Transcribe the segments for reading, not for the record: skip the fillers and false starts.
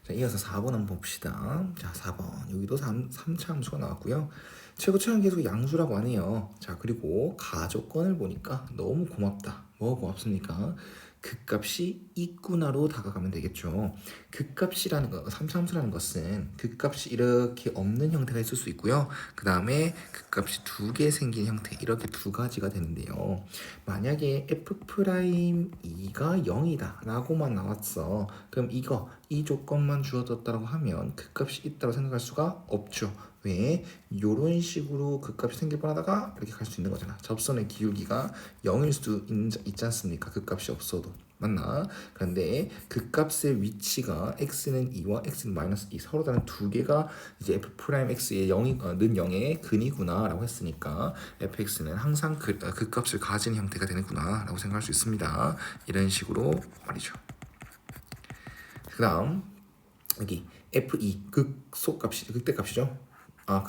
자, 이어서 4번 한번 봅시다. 자, 4번. 여기도 3차 함수가 나왔고요. 최고 차항 계속 양수라고 하네요. 자, 그리고 가조건을 보니까 너무 고맙다. 뭐가 고맙습니까? 극값이 있구나로 다가가면 되겠죠. 극값이라는 거, 3차 함수라는 것은 극값이 이렇게 없는 형태가 있을 수 있고요. 그 다음에 극값이 두 개 생긴 형태, 이렇게 두 가지가 되는데요. 만약에 f'2가 0이다 라고만 나왔어. 그럼 이 조건만 주어졌다고 하면 극값이 있다고 생각할 수가 없죠. 왜? 이런 식으로 극값이 생길 뻔하다가 이렇게 갈 수 있는 거잖아. 접선의 기울기가 0일 수도 있지 않습니까? 극값이 없어도. 맞나? 그런데 극값의 위치가 x는 2와 x는 마이너스 2 서로 다른 두 개가 이제 f'x의 0이 는 0의 근이구나 라고 했으니까 fx는 항상 극값을 가진 형태가 되는구나 라고 생각할 수 있습니다. 이런 식으로 말이죠. 그 다음 여기 f2 극대값이죠.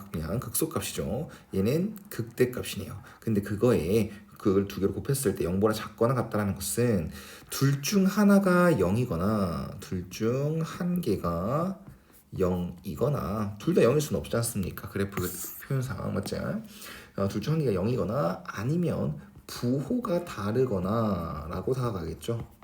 그냥 극소값이죠. 얘는 극대값이네요. 근데 그거에 그걸 두 개로 곱했을 때 0보다 작거나 같다라는 것은 둘 중 하나가 0이거나 둘 중 한 개가 0이거나 둘 다 0일 수는 없지 않습니까? 그래프 표현상 맞지? 둘 중 한 개가 0이거나 아니면 부호가 다르거나 라고 다가가겠죠.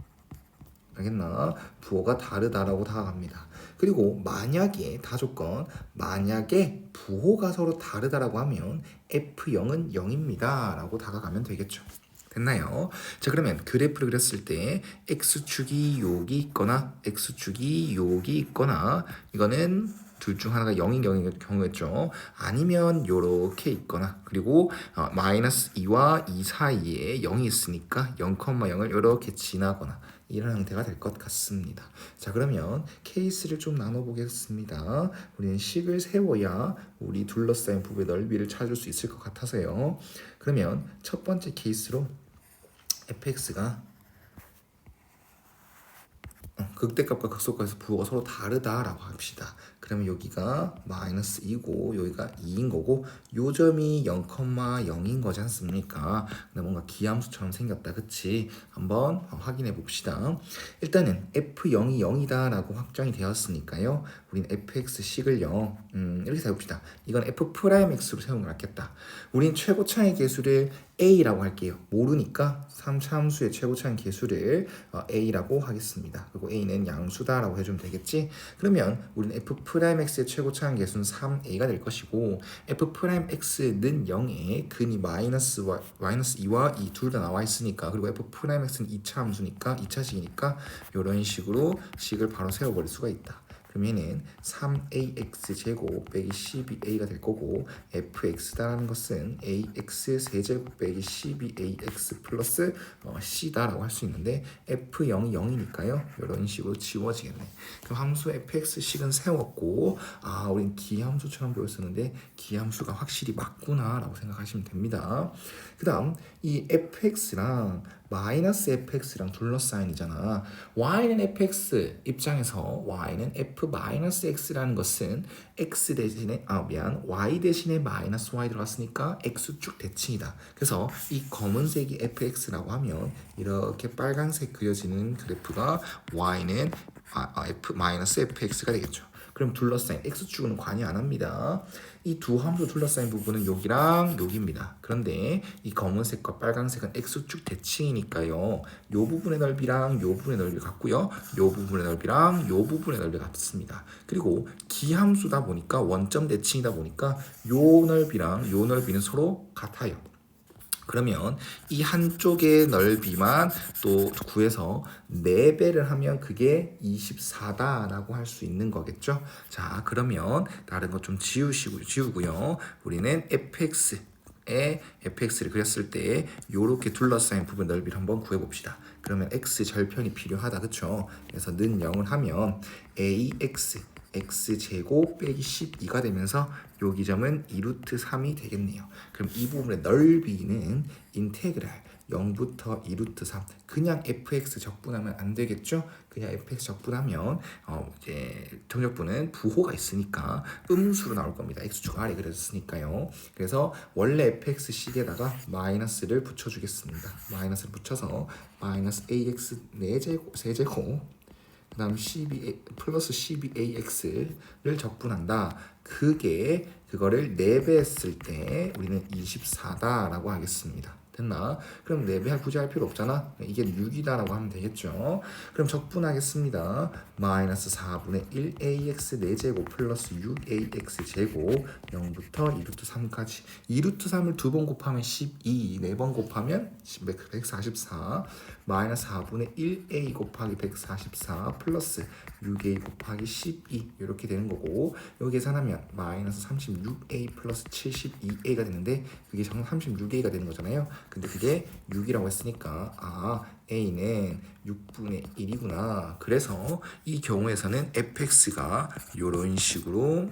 알겠나? 부호가 다르다라고 다가갑니다. 그리고 만약에 다조건 만약에 부호가 서로 다르다라고 하면 f0은 0입니다 라고 다가가면 되겠죠. 됐나요? 자, 그러면 그래프를 그렸을 때 x축이 여기 있거나 x축이 여기 있거나 이거는 둘 중 하나가 0인 경우였죠. 아니면 요렇게 있거나 그리고 마이너스 2와 2 사이에 0이 있으니까 0,0을 이렇게 지나거나 이런 형태가 될 것 같습니다. 자, 그러면 케이스를 좀 나눠보겠습니다. 우리는 식을 세워야 우리 둘러싸인 부분의 넓이를 찾을 수 있을 것 같아서요. 그러면 첫 번째 케이스로 fx가 극대값과 극소값에서 부호가 서로 다르다라고 합시다. 그러면 여기가 마이너스 2고 여기가 2인 거고 요 점이 0,0인 거지 않습니까? 근데 뭔가 기함수처럼 생겼다. 그치? 한번 확인해 봅시다. 일단은 f0이 0이다 라고 확정이 되었으니까요. 우린 fx식을요. 이렇게 세웁시다. 이건 f'x로 세우는 게 낫겠다. 우린 최고차의 계수를 a라고 할게요. 모르니까 3차 함수의 최고차의 계수를 a라고 하겠습니다. 그리고 a는 양수다라고 해주면 되겠지. 그러면 우리는 f'x의 최고차의 계수는 3a가 될 것이고 f'x는 0에 근이 마이너스 2와 2 둘 다 나와 있으니까 그리고 f'x는 2차 함수니까 2차식이니까 이런 식으로 식을 바로 세워버릴 수가 있다. 그럼 얘는 3ax 제곱 빼기 12a가 될 거고 fx다라는 것은 ax 세제곱 빼기 12ax 플러스 c다라고 할 수 있는데 f0이 0이니까요. 이런 식으로 지워지겠네. 그럼 함수 fx식은 세웠고 우린 기함수처럼 보였었는데 기함수가 확실히 맞구나 라고 생각하시면 됩니다. 그 다음 이 fx랑 마이너스 fx랑 둘러싸인이잖아. y는 fx 입장에서 y는 f 마이너스 x라는 것은 x 대신에 y 대신에 마이너스 y 들어갔으니까 x축 대칭이다. 그래서 이 검은색이 fx라고 하면 이렇게 빨간색 그려지는 그래프가 y는 f 마이너스 fx가 되겠죠. 그럼 둘러싸인 x축은 관여 안 합니다. 이 두 함수 둘러싸인 부분은 여기랑 여기입니다. 그런데 이 검은색과 빨간색은 x축 대칭이니까요. 요 부분의 넓이랑 요 부분의 넓이 같고요. 요 부분의 넓이랑 요 부분의 넓이가 같습니다. 그리고 기함수다 보니까 원점 대칭이다 보니까 요 넓이랑 요 넓이는 서로 같아요. 그러면 이 한쪽의 넓이만 또 구해서 4배를 하면 그게 24다라고 할 수 있는 거겠죠. 자, 그러면 다른 거 좀 지우고요. 우리는 fx를 그렸을 때 이렇게 둘러싸인 부분 넓이를 한번 구해봅시다. 그러면 x 절편이 필요하다. 그쵸? 그래서 는 0을 하면 x제곱 빼기 12가 되면서 여기 점은 2루트 3이 되겠네요. 그럼 이 부분의 넓이는 인테그랄 0부터 2루트 3 그냥 fx 적분하면 안 되겠죠? 그냥 fx 적분하면 이제 정적분은 부호가 있으니까 음수로 나올 겁니다. x축 아래 그려졌으니까요. 그래서 원래 fx식에다가 마이너스를 붙여주겠습니다. 마이너스를 붙여서 마이너스 ax 4제곱 세제곱 그 다음 플러스 12ax를 적분한다. 그거를 4배 했을 때 우리는 24다라고 하겠습니다. 됐나? 그럼 4배 굳이 할 필요 없잖아. 이게 6이다라고 하면 되겠죠. 그럼 적분하겠습니다. 마이너스 4분의 1ax 4제곱 플러스 6ax 제곱 0부터 2루트 3까지 2루트 3을 2번 곱하면 12, 4번 곱하면 144 마이너스 4분의 1a 곱하기 144 플러스 6a 곱하기 12 이렇게 되는 거고 여기 계산하면 마이너스 36a 플러스 72a가 되는데 그게 정말 36a가 되는 거잖아요. 근데 그게 6이라고 했으니까 a는 6분의 1이구나. 그래서 이 경우에서는 fx가 이런 식으로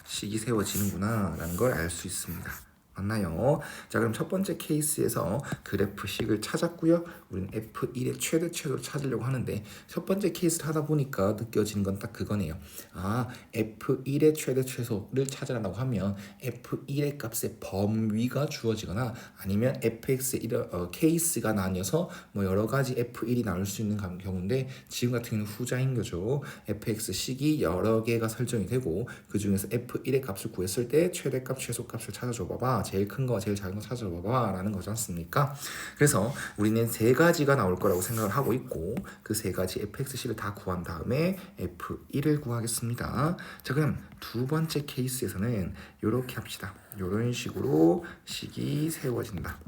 식이 세워지는구나 라는 걸 알 수 있습니다. 맞나요? 자, 그럼 첫 번째 케이스에서 그래프식을 찾았고요. 우리는 F1의 최대치로 찾으려고 하는데 첫 번째 케이스를 하다 보니까 느껴지는 건 딱 그거네요. F1의 최대 최소를 찾으라고 하면 F1의 값의 범위가 주어지거나 아니면 fx의 케이스가 나뉘어서 뭐 여러 가지 F1이 나올 수 있는 경우인데 지금 같은 경우는 후자인 거죠. fx식이 여러 개가 설정이 되고 그 중에서 F1의 값을 구했을 때 최대값, 최소값을 찾아줘 봐봐. 제일 큰 거, 제일 작은 거 찾아봐봐 라는 거지 않습니까? 그래서 우리는 세 가지가 나올 거라고 생각을 하고 있고 그 세 가지 fx식을 다 구한 다음에 f1을 구하겠습니다. 자, 그럼 두 번째 케이스에서는 이렇게 합시다. 이런 식으로 식이 세워진다.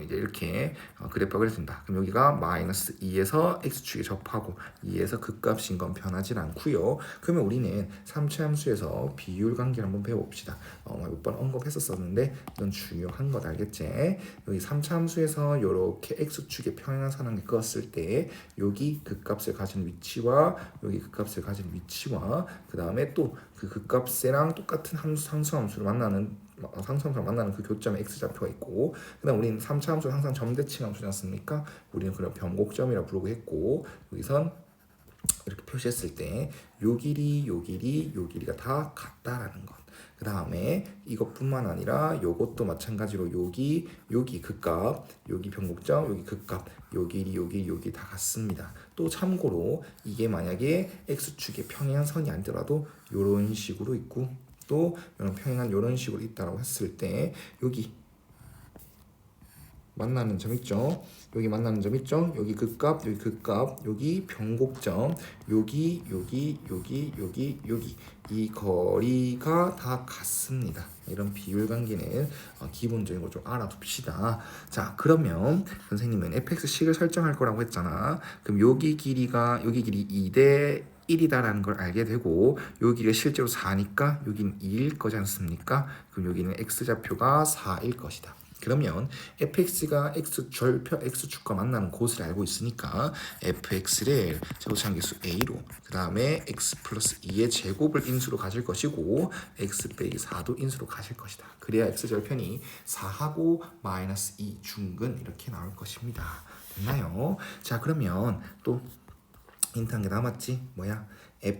이제 이렇게 그래프가 그려진다. 그럼 여기가 마이너스 2에서 x축에 접하고 2에서 극값인 건 변하진 않고요. 그러면 우리는 3차 함수에서 비율 관계를 한번 배워봅시다. 몇 번 언급했었는데 이건 중요한 것 알겠지? 여기 3차 함수에서 이렇게 x축에 평행한 선을 그었을 때 여기 극값을 가진 위치와 여기 극값을 가진 위치와 그 다음에 또 그 극값이랑 똑같은 상수함수를 만나는 상수함수랑 만나는 그 교점에 x좌표가 있고 그다음 우리는 3차 함수는 항상 점대칭 함수지 않습니까? 우리는 그런 변곡점이라고 부르고 했고 여기선 이렇게 표시했을 때 요 길이, 요 길이, 요 길이가 다 같다라는 것. 그 다음에 이것뿐만 아니라 요것도 마찬가지로 여기 극값, 여기 변곡점, 여기 극값, 요 길이, 요 길이, 요 길이 다 같습니다. 또 참고로 이게 만약에 x축에 평행한 선이 아니더라도 요런 식으로 있고 또 이런 평행한 이런 식으로 있다라고 했을 때 여기 만나는 점 있죠. 여기 만나는 점 있죠. 여기 극값, 여기 극값, 여기 변곡점, 여기 이 거리가 다 같습니다. 이런 비율 관계는 기본적인 거 좀 알아둡시다. 자, 그러면 선생님은 fx식을 설정할 거라고 했잖아. 그럼 여기 길이 2대 1이다라는 걸 알게 되고 여기가 실제로 4니까 여기는 2일 거지 않습니까? 그럼 여기는 x좌표가 4일 것이다. 그러면 fx가 x축과 만나는 곳을 알고 있으니까 fx를 제곱차항계수 a로 그 다음에 x 플러스 2의 제곱을 인수로 가질 것이고 x 빼기 4도 인수로 가질 것이다. 그래야 x절편이 4하고 마이너스 2 중근 이렇게 나올 것입니다. 됐나요? 자, 그러면 또 힌트 한 개 남았지? 뭐야?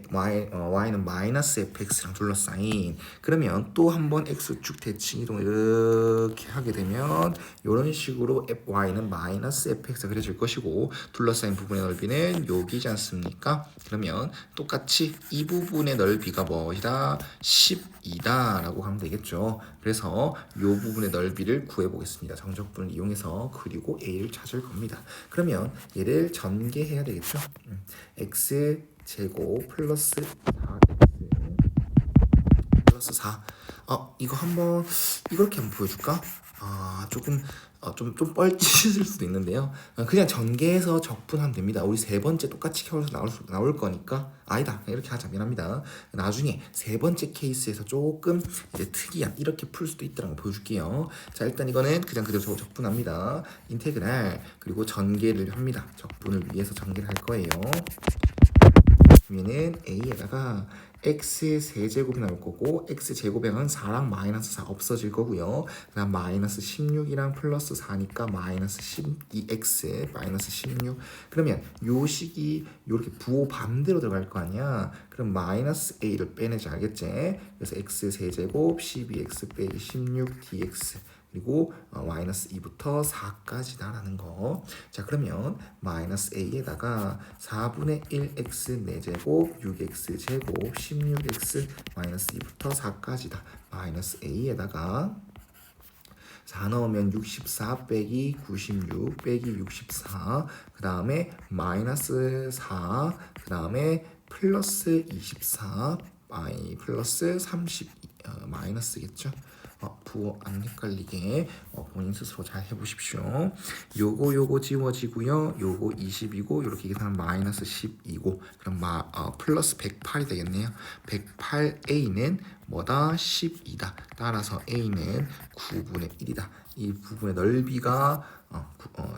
y는 마이너스 fx랑 둘러싸인 그러면 또 한 번 x축 대칭 이동을 이렇게 하게 되면 이런 식으로 y는 마이너스 fx가 그려질 것이고 둘러싸인 부분의 넓이는 여기지 않습니까? 그러면 똑같이 이 부분의 넓이가 뭐이다? 10이다 라고 하면 되겠죠. 그래서 이 부분의 넓이를 구해보겠습니다. 정적분을 이용해서 그리고 a를 찾을 겁니다. 그러면 얘를 전개해야 되겠죠. x 제곱 플러스 4x 플러스 4 이거 한번 이렇게 한번 보여줄까? 조금 좀 뻘짓일 수도 있는데요. 그냥 전개해서 적분하면 됩니다. 우리 세 번째 똑같이 켜서 나올 거니까 아니다 이렇게 하자. 미안합니다. 나중에 세 번째 케이스에서 조금 이제 특이한 이렇게 풀 수도 있다는 걸 보여줄게요. 자, 일단 이거는 그냥 그대로 적분합니다. 인테그랄 그리고 전개를 합니다. 적분을 위해서 전개를 할 거예요. 그러면은 a에다가 x 세제곱이 나올 거고 x 제곱에는 4랑 마이너스 4 없어질 거고요. 그다음 마이너스 16이랑 플러스 4니까 마이너스 12x 마이너스 16 그러면 요 식이 요렇게 부호 반대로 들어갈 거 아니야. 그럼 마이너스 a를 빼내지 알겠지? 그래서 x 세제곱 12x 빼기 16 dx 그리고 마이너스 2부터 4까지다라는 거. 자, 그러면 마이너스 a에다가 4분의 1x 4제곱 6x 제곱 16x 마이너스 2부터 4까지다. 마이너스 a에다가 4 넣으면 64 빼기 96 빼기 64, 그 다음에 마이너스 4, 그 다음에 플러스 24, 플러스 32, 마이너스겠죠? 부호 안 헷갈리게 본인 스스로 잘 해보십시오. 요거 지워지고요. 요거 20이고 이렇게 계산하면 마이너스 10이고 그럼 플러스 108이 되겠네요. 108a는 뭐다? 10이다. 따라서 a는 9분의 1이다. 이 부분의 넓이가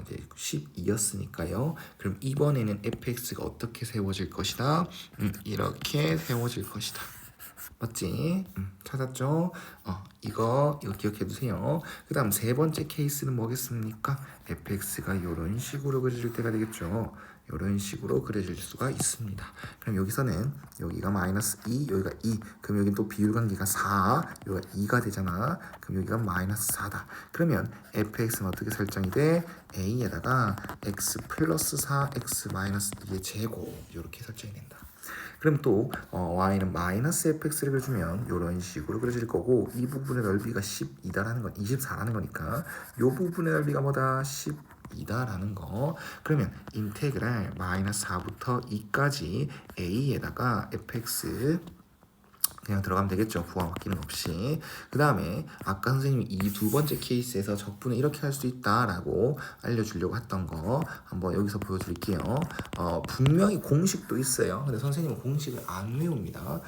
이제 12였으니까요. 그럼 이번에는 fx가 어떻게 세워질 것이다? 이렇게 세워질 것이다. 맞지? 찾았죠? 이거 기억해 두세요. 그 다음 세 번째 케이스는 뭐겠습니까? fx가 이런 식으로 그려질 때가 되겠죠. 이런 식으로 그려질 수가 있습니다. 그럼 여기서는 여기가 마이너스 2, 여기가 2. 그럼 여기 또 비율관계가 4, 여기가 2가 되잖아. 그럼 여기가 마이너스 4다. 그러면 fx는 어떻게 설정이 돼? a에다가 x 플러스 4, x 마이너스 2의 제곱 이렇게 설정이 된다. 그럼 또 y는 마이너스 fx를 그려주면 이런 식으로 그려질 거고 이 부분의 넓이가 12다라는 건 24라는 거니까 이 부분의 넓이가 뭐다? 12다라는 거. 그러면 인테그랄 마이너스 4부터 2까지 a에다가 fx 그냥 들어가면 되겠죠. 부하 바뀌는 없이. 그 다음에 아까 선생님이 이 두 번째 케이스에서 적분을 이렇게 할 수 있다라고 알려주려고 했던 거 한번 여기서 보여드릴게요. 분명히 공식도 있어요. 근데 선생님은 공식을 안 외웁니다.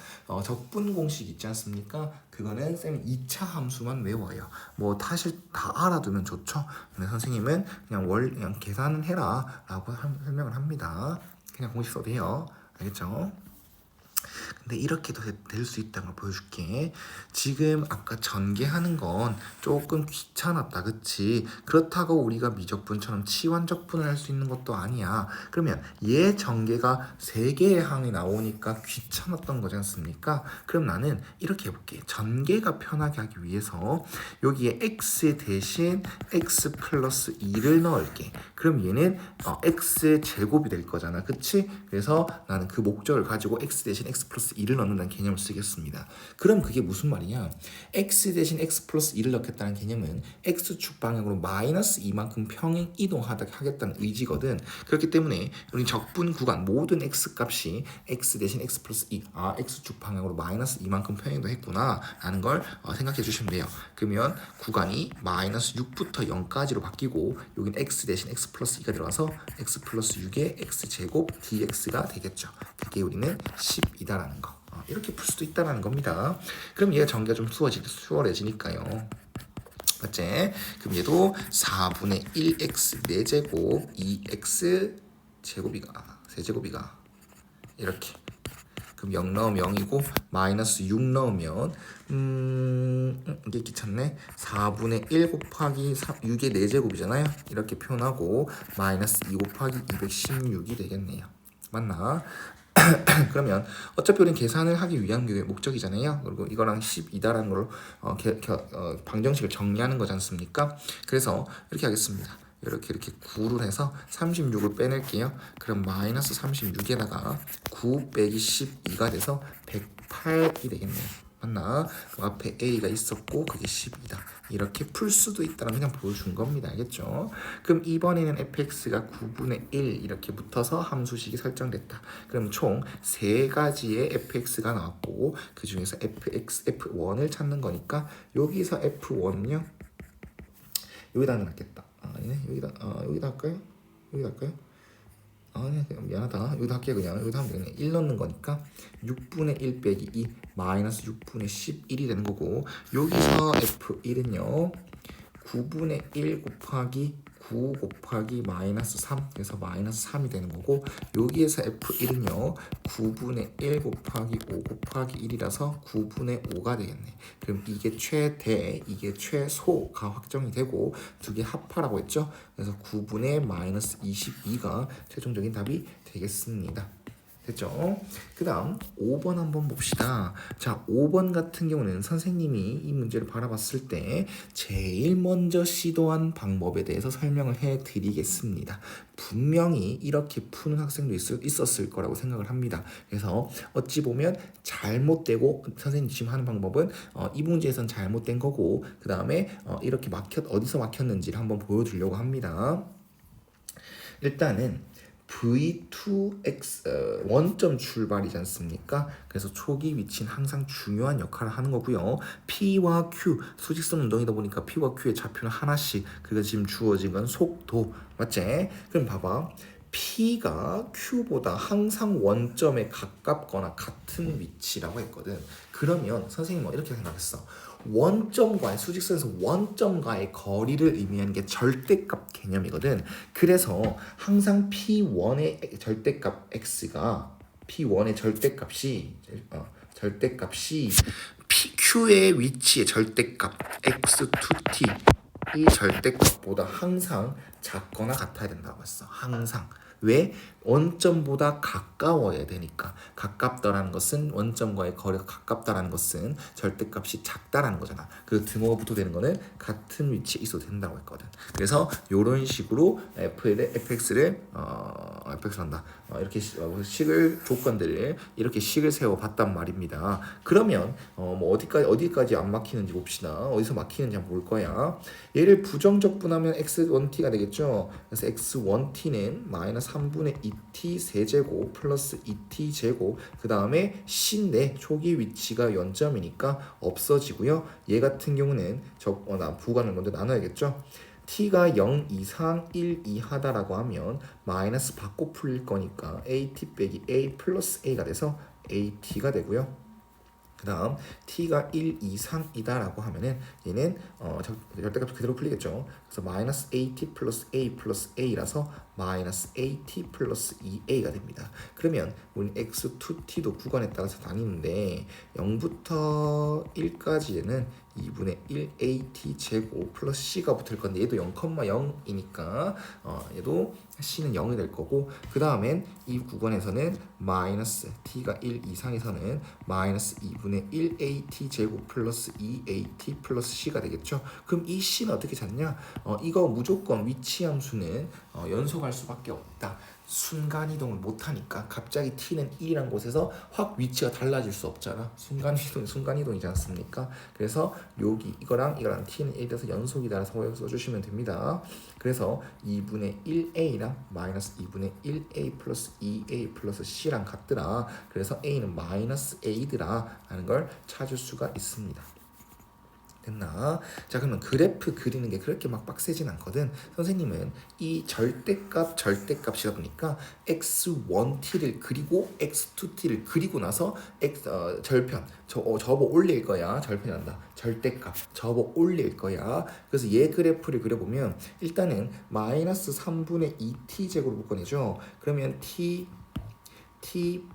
적분 공식 있지 않습니까? 그거는 쌤이 2차 함수만 외워요. 뭐 사실 다 알아두면 좋죠. 근데 선생님은 그냥 계산은 해라 라고 설명을 합니다. 그냥 공식 써도 돼요. 알겠죠? 근데 이렇게도 될 수 있다는 걸 보여줄게. 지금 아까 전개하는 건 조금 귀찮았다, 그치? 그렇다고 우리가 미적분처럼 치환적분을 할 수 있는 것도 아니야. 그러면 얘 전개가 3개의 항이 나오니까 귀찮았던 거지 않습니까? 그럼 나는 이렇게 해볼게. 전개가 편하게 하기 위해서 여기에 x 대신 x 플러스 2를 넣을게. 그럼 얘는 x 제곱이 될 거잖아, 그치? 그래서 나는 그 목적을 가지고 x 대신 x 플러스 2를 넣는다는 개념을 쓰겠습니다. 그럼 그게 무슨 말이냐? x 대신 x 플러스 2를 넣겠다는 개념은 x축 방향으로 마이너스 2만큼 평행 이동하겠다는 의지거든. 그렇기 때문에 우리 적분 구간 모든 x 값이 x 대신 x 플러스 2, x축 방향으로 마이너스 2만큼 평행도 했구나 라는 걸 생각해 주시면 돼요. 그러면 구간이 마이너스 6부터 0까지로 바뀌고 여기는 x 대신 x 플러스 2가 들어가서 x 플러스 6의 x제곱 dx가 되겠죠. 그게 우리는 10이다라는 거. 이렇게 풀 수도 있다는 겁니다. 그럼 얘가 전개가 좀 수월해지니까요. 맞지? 그럼 얘도 4분의 1x 4제곱 2x 세제곱이가 이렇게. 그럼 0 넣으면 0이고 마이너스 6 넣으면 이게 귀찮네. 4분의 1 곱하기 6의 4제곱이잖아요. 이렇게 표현하고 마이너스 2 곱하기 216이 되겠네요. 맞나? 그러면 어차피 우리는 계산을 하기 위한 게 목적이잖아요. 그리고 이거랑 12다라는 걸로 방정식을 정리하는 거지 않습니까? 그래서 이렇게 하겠습니다. 이렇게 9를 해서 36을 빼낼게요. 그럼 마이너스 36에다가 9 빼기 12가 돼서 108이 되겠네요. 맞나? 그 앞에 a가 있었고 그게 10이다. 이렇게 풀 수도 있다는 그냥 보여준 겁니다. 알겠죠? 그럼 이번에는 fx가 9분의 1 이렇게 붙어서 함수식이 설정됐다. 그럼 총 3가지의 fx가 나왔고 그 중에서 f1을 찾는 거니까 여기서 f1은요. 여기다 하면 낫겠다. 아니네. 여기다 할까요? 여기다 할까요? 아니 미안하다. 여기다 할게요. 그냥 여기다 하면 되네. 1 넣는 거니까 6분의 1 빼기 2 마이너스 6분의 11이 되는 거고 여기서 f1은요 9분의 1 곱하기 9 곱하기 마이너스 3 그래서 마이너스 3이 되는 거고 여기에서 f1은요 9분의 1 곱하기 5 곱하기 1이라서 9분의 5가 되겠네. 그럼 이게 최대 이게 최소가 확정이 되고 두 개 합하라고 했죠. 그래서 9분의 마이너스 22가 최종적인 답이 되겠습니다. 됐죠? 그 다음 5번 한번 봅시다. 자, 5번 같은 경우는 선생님이 이 문제를 바라봤을 때 제일 먼저 시도한 방법에 대해서 설명을 해드리겠습니다. 분명히 이렇게 푸는 학생도 있었을 거라고 생각을 합니다. 그래서 어찌 보면 잘못되고 선생님 지금 하는 방법은 이 문제에선 잘못된 거고 그 다음에 이렇게 어디서 막혔는지를 한번 보여주려고 합니다. 일단은 V2x 원점 출발이지 않습니까? 그래서 초기 위치는 항상 중요한 역할을 하는 거고요. P와 Q 수직선 운동이다 보니까 P와 Q의 좌표는 하나씩. 그가 지금 주어진 건 속도 맞지? 그럼 봐봐. P가 Q보다 항상 원점에 가깝거나 같은 위치라고 했거든. 그러면 선생님은 이렇게 생각했어. 원점과의 수직선에서 원점과의 거리를 의미하는 게 절대값 개념이거든. 그래서 항상 P1의 절대값 x가 P1의 절대값이 PQ의 위치의 절대값 x2t 이 절대값보다 항상 작거나 같아야 된다고 했어. 항상. 왜? 원점보다 가까워야 되니까. 가깝다라는 것은 원점과의 거리가 가깝다라는 것은 절대값이 작다라는 거잖아. 그 등호가 붙어되는 거는 같은 위치에 있어도 된다고 했거든. 그래서 이런 식으로 fx를 한다. 이렇게 조건들을 이렇게 식을 세워봤단 말입니다. 그러면 뭐 어디까지 안 막히는지 봅시다. 어디서 막히는지 한번 볼 거야. 얘를 부정적분하면 x1t가 되겠죠. 그래서 x1t는 마이너스 3분의 2t 세제곱 플러스 2t 제곱 그 다음에 C인데 초기 위치가 연점이니까 없어지고요. 얘 같은 경우는 부관을 먼저 나눠야겠죠. t가 0 이상 1 이하다라고 하면 마이너스 받고 풀릴 거니까 at 빼기 a 플러스 a가 돼서 at가 되고요. 그 다음 t가 1 이상이다라고 하면은 얘는 절대값이 그대로 풀리겠죠. 그래서 마이너스 at 플러스 a 플러스 a라서 마이너스 at 플러스 2a가 됩니다. 그러면 우리 x2t도 구간에 따라서 나뉘는데 0부터 1까지는 2분의 1at 제곱 플러스 c가 붙을 건데 얘도 0,0이니까 얘도 c는 0이 될 거고 그 다음엔 이 구간에서는 마이너스 t가 1 이상에서는 마이너스 2분의 1at 제곱 플러스 2at 플러스 c가 되겠죠. 그럼 이 c는 어떻게 찾냐? 이거 무조건 위치 함수는 연속할 수밖에 없다. 순간이동을 못하니까 갑자기 t는 1이란 곳에서 확 위치가 달라질 수 없잖아. 순간이동이지 않습니까? 그래서 여기 이거랑 t는 1이라서 연속이다라서 써주시면 됩니다. 그래서 2분의 1a랑 마이너스 2분의 1a 플러스 2a 플러스 c랑 같더라. 그래서 a는 마이너스 a더라 라는 걸 찾을 수가 있습니다. 됐나? 자, 그러면 그래프 그리는 게 그렇게 막 빡세진 않거든. 선생님은 이 절대값이다 보니까 x1t를 그리고 x2t를 그리고 나서 절편 접어 올릴 거야. 절편한다. 절대값 접어 올릴 거야. 그래서 얘 그래프를 그려보면 일단은 마이너스 3분의 2t 제곱을 묶어내죠. 그러면 t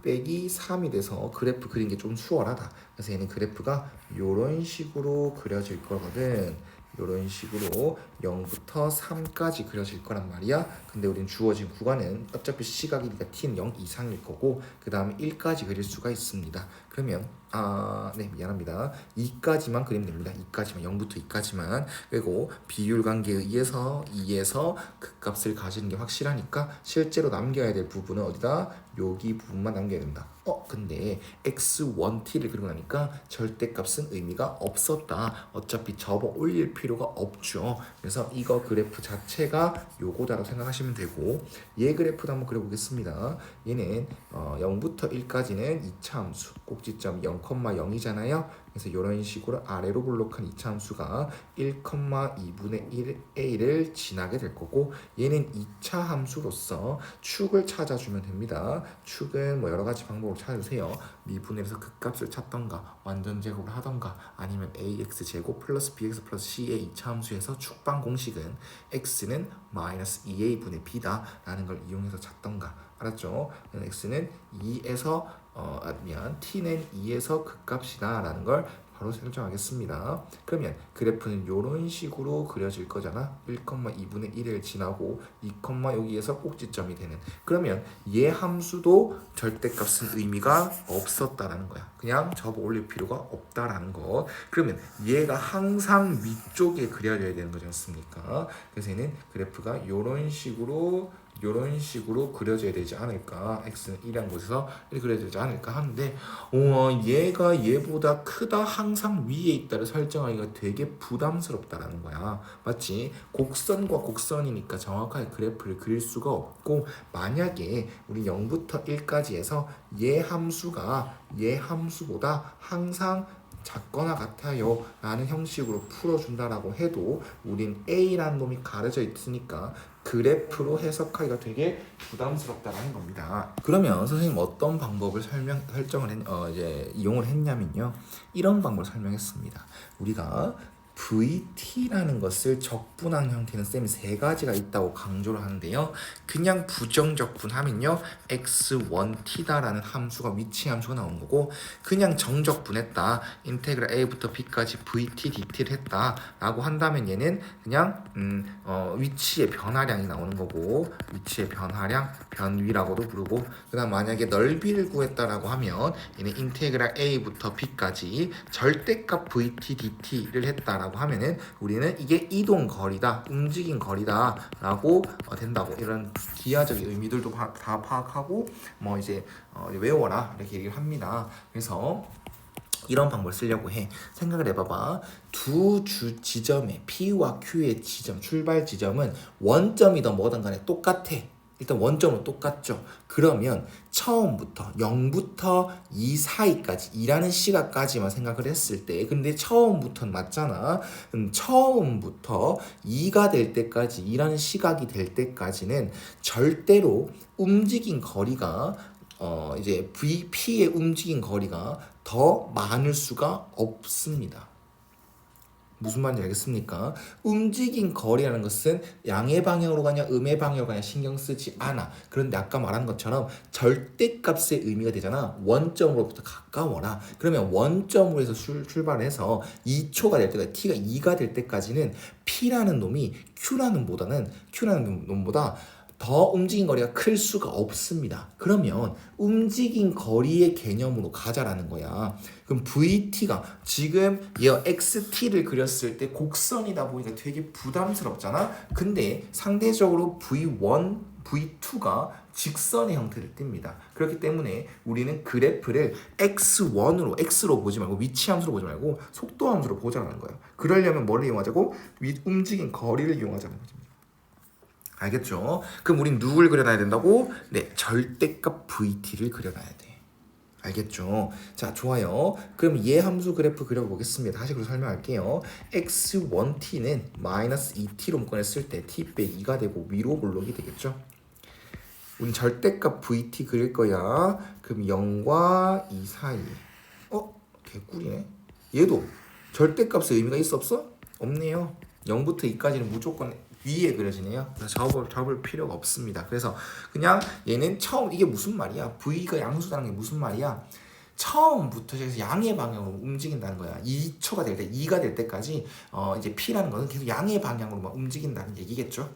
빼기 3이 돼서 그래프 그린 게 좀 수월하다. 그래서 얘는 그래프가 이런 식으로 그려질 거거든. 이런 식으로 0부터 3까지 그려질 거란 말이야. 근데 우린 주어진 구간은 어차피 시각이니까 t는 0 이상일 거고 그 다음에 1까지 그릴 수가 있습니다. 그러면 네 미안합니다. 2까지만 그리면 됩니다. 2까지만 0부터 2까지만 그리고 비율 관계에 의해서 2에서 그 값을 가지는 게 확실하니까 실제로 남겨야 될 부분은 어디다? 여기 부분만 남겨야 된다. 근데 x1t를 그리고 나니까 절대값은 의미가 없었다. 어차피 접어 올릴 필요가 없죠. 그래서 이거 그래프 자체가 요거다라고 생각하시면 되고 얘 그래프도 한번 그려보겠습니다. 얘는 0부터 1까지는 2차 함수 꼭지점 0,0이잖아요. 그래서 이런 식으로 아래로 블록한 2차 함수가 1,2분의 1a를 지나게 될 거고 얘는 2차 함수로서 축을 찾아주면 됩니다. 축은 뭐 여러 가지 방법으로 찾아주세요. 미분해서 극값을 찾던가 완전 제곱을 하던가 아니면 ax 제곱 플러스 bx 플러스 c의 2차 함수에서 축방 공식은 x는 마이너스 2a분의 b다 라는 걸 이용해서 찾던가 알았죠? x는 2에서 t는 2에서 극값이다 라는 걸 바로 설정하겠습니다. 그러면 그래프는 이런 식으로 그려질 거잖아. 1,2분의 1을 지나고 2, 여기에서 꼭지점이 되는. 그러면 얘 함수도 절대값은 의미가 없었다라는 거야. 그냥 접어 올릴 필요가 없다라는 거. 그러면 얘가 항상 위쪽에 그려져야 되는 거지 않습니까? 그래서 얘는 그래프가 이런 식으로 그려져야 되지 않을까. x는 1이란 곳에서 이렇게 그려져야 되지 않을까 하는데 얘가 얘보다 크다 항상 위에 있다를 설정하기가 되게 부담스럽다라는 거야. 맞지? 곡선과 곡선이니까 정확하게 그래프를 그릴 수가 없고, 만약에 우리 0부터 1까지 해서 얘 함수가 얘 함수보다 항상 작거나 같아요 라는 형식으로 풀어준다라고 해도 우린 A라는 놈이 가려져 있으니까 그래프로 해석하기가 되게 부담스럽다는 겁니다. 그러면 선생님 어떤 방법을 이용을 했냐면요, 이런 방법을 설명했습니다. 우리가 VT라는 것을 적분한 형태는 쌤이 세 가지가 있다고 강조를 하는데요. 그냥 부정적분하면요, x1t다라는 함수가 위치 함수가 나온 거고, 그냥 정적분했다, 인테그랄 a부터 b까지 vt dt를 했다라고 한다면 얘는 그냥 위치의 변화량이 나오는 거고, 위치의 변화량, 변위라고도 부르고, 그다음 만약에 넓이를 구했다라고 하면 얘는 인테그랄 a부터 b까지 절대값 vt dt를 했다라고 하면은 우리는 이게 이동 거리다, 움직인 거리다라고 된다고, 이런 기하적인 의미들도 다 파악하고 이제 외워라 이렇게 얘기를 합니다. 그래서 이런 방법을 쓰려고 해. 생각을 해봐봐. 두 지점의 P와 Q의 지점, 출발 지점은 원점이든 뭐든 간에 똑같아. 일단 원점은 똑같죠. 그러면 처음부터 0부터 2 사이까지, 2라는 시각까지만 생각을 했을 때, 근데 처음부터는 맞잖아. 처음부터 2가 될 때까지, 2라는 시각이 될 때까지는 절대로 움직인 거리가 이제 VP의 움직인 거리가 더 많을 수가 없습니다. 무슨 말인지 알겠습니까? 움직인 거리라는 것은 양의 방향으로 가냐 음의 방향으로 가냐 신경 쓰지 않아. 그런데 아까 말한 것처럼 절대값의 의미가 되잖아. 원점으로부터 가까워라. 그러면 원점으로 해서 출발해서 2초가 될 때까지, t가 2가 될 때까지는 P라는 놈이 Q라는 놈보다 더 움직인 거리가 클 수가 없습니다. 그러면 움직인 거리의 개념으로 가자라는 거야. 그럼 VT가 지금 얘 XT를 그렸을 때 곡선이다 보니까 되게 부담스럽잖아. 근데 상대적으로 V1, V2가 직선의 형태를 띱니다. 그렇기 때문에 우리는 그래프를 X로 보지 말고, 위치 함수로 보지 말고 속도 함수로 보자는 거예요. 그러려면 뭐를 이용하자고? 움직인 거리를 이용하자는 거죠. 알겠죠? 그럼 우린 누굴 그려놔야 된다고? 네, 절대값 VT를 그려놔야 돼. 알겠죠? 자, 좋아요. 그럼 얘 함수 그래프 그려보겠습니다. 다시 그럼 설명할게요. x1t는 마이너스 2t로 묶어냈을 때 t 빼기 2가 되고 위로 볼록이 되겠죠? 우린 절대값 VT 그릴 거야. 그럼 0과 2 사이. 개꿀이네. 얘도 절대값의 의미가 있어 없어? 없네요. 0부터 2까지는 무조건 위에 그려지네요. 그래서 접을 필요가 없습니다. 그래서 그냥 얘는 처음, 이게 무슨 말이야? V가 양수라는 게 무슨 말이야? 처음부터 시작해서 양의 방향으로 움직인다는 거야. 2초가 될 때, 2가 될 때까지 이제 P라는 것은 계속 양의 방향으로만 움직인다는 얘기겠죠?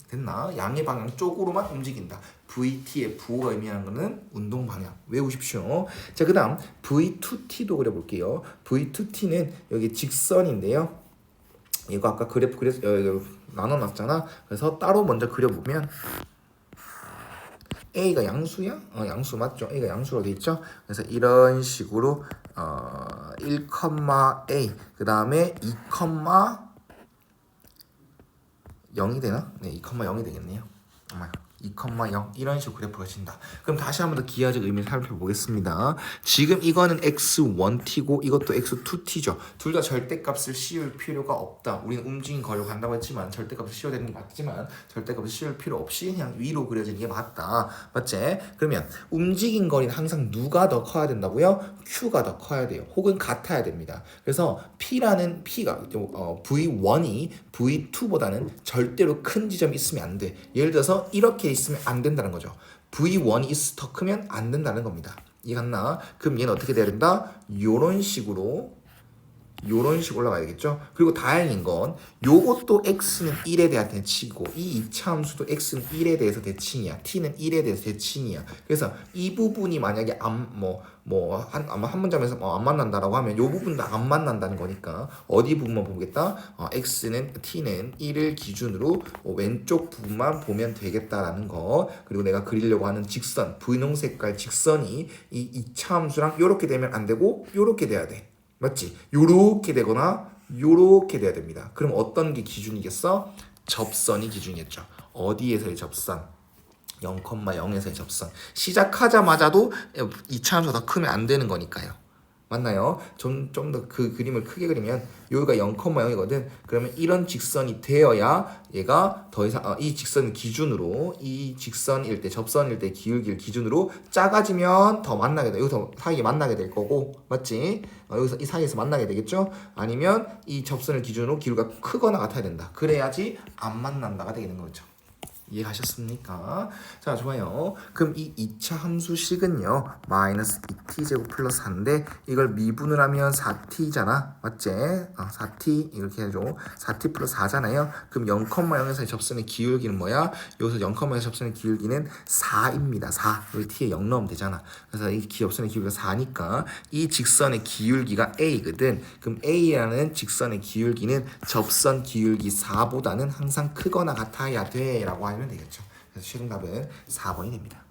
됐나? 양의 방향 쪽으로만 움직인다. VT의 부호가 의미하는 것은 운동 방향. 외우십시오. 자, 그 다음 V2T도 그려볼게요. V2T는 여기 직선인데요. 이거 아까 그래프 나눠놨잖아. 그래서 따로 먼저 그려보면 A가 양수야? 양수 맞죠? A가 양수로 돼 있죠? 그래서 이런 식으로 1,A 그 다음에 2,0이 되나? 네, 2,0이 되겠네요. 2,0 이런 식으로 그래프가 진다. 그럼 다시 한번 더 기하적 의미를 살펴보겠습니다. 지금 이거는 x1t고 이것도 x2t죠. 둘 다 절대값을 씌울 필요가 없다. 우리는 움직인 거리로 간다고 했지만 절대값을 씌워야 되는 게 맞지만 절대값을 씌울 필요 없이 그냥 위로 그려지는 게 맞다. 맞지? 그러면 움직인 거리는 항상 누가 더 커야 된다고요? q가 더 커야 돼요. 혹은 같아야 됩니다. 그래서 P라는 P가 V1이 V2보다는 절대로 큰 지점이 있으면 안 돼. 예를 들어서 이렇게 있으면 안 된다는 거죠. V1이 더 크면 안 된다는 겁니다. 이해갔나? 그럼 얘는 어떻게 돼야 된다? 요런 식으로 요런 식으로 올라가야 되겠죠. 그리고 다행인 건 요것도 x는 1에 대한 대칭이고 이 2차 함수도 x는 1에 대해서 대칭이야. t는 1에 대해서 대칭이야. 그래서 이 부분이 만약에 아마 한 문장에서 안 만난다라고 하면 요 부분도 안 만난다는 거니까 어디 부분만 보겠다? x는 t는 1을 기준으로 왼쪽 부분만 보면 되겠다라는 거. 그리고 내가 그리려고 하는 직선, 분홍 색깔 직선이 이 2차 함수랑 요렇게 되면 안 되고 요렇게 돼야 돼. 맞지? 요렇게 되거나 요렇게 돼야 됩니다. 그럼 어떤 게 기준이겠어? 접선이 기준이겠죠. 어디에서의 접선? 0,0에서의 접선. 시작하자마자도 2차 함수가 더 크면 안 되는 거니까요. 맞나요? 좀 더 그 그림을 크게 그리면 여기가 0,0이거든. 그러면 이런 직선이 되어야 얘가 더 이상 이 직선 기준으로 이 직선일 때 접선일 때 기울기를 기준으로 작아지면 더 만나게 돼. 여기서 사이에 만나게 될 거고, 맞지? 여기서 이 사이에서 만나게 되겠죠? 아니면 이 접선을 기준으로 기울기가 크거나 같아야 된다. 그래야지 안 만난다가 되는 거죠. 이해가셨습니까? 자, 좋아요. 그럼 이 2차 함수식은요, 마이너스 2t제곱 플러스 4인데 이걸 미분을 하면 4t잖아. 맞지? 4t 이렇게 해줘. 4t 플러스 4잖아요. 그럼 0,0에서의 접선의 기울기는 뭐야? 여기서 0,0에서 접선의 기울기는 4입니다. 4. 여기 t에 0 넣으면 되잖아. 그래서 이 접선의 기울기가 4니까 이 직선의 기울기가 a거든. 그럼 a라는 직선의 기울기는 접선 기울기 4보다는 항상 크거나 같아야 돼 라고 하면 되겠죠. 그래서 최종 답은 4번이 됩니다.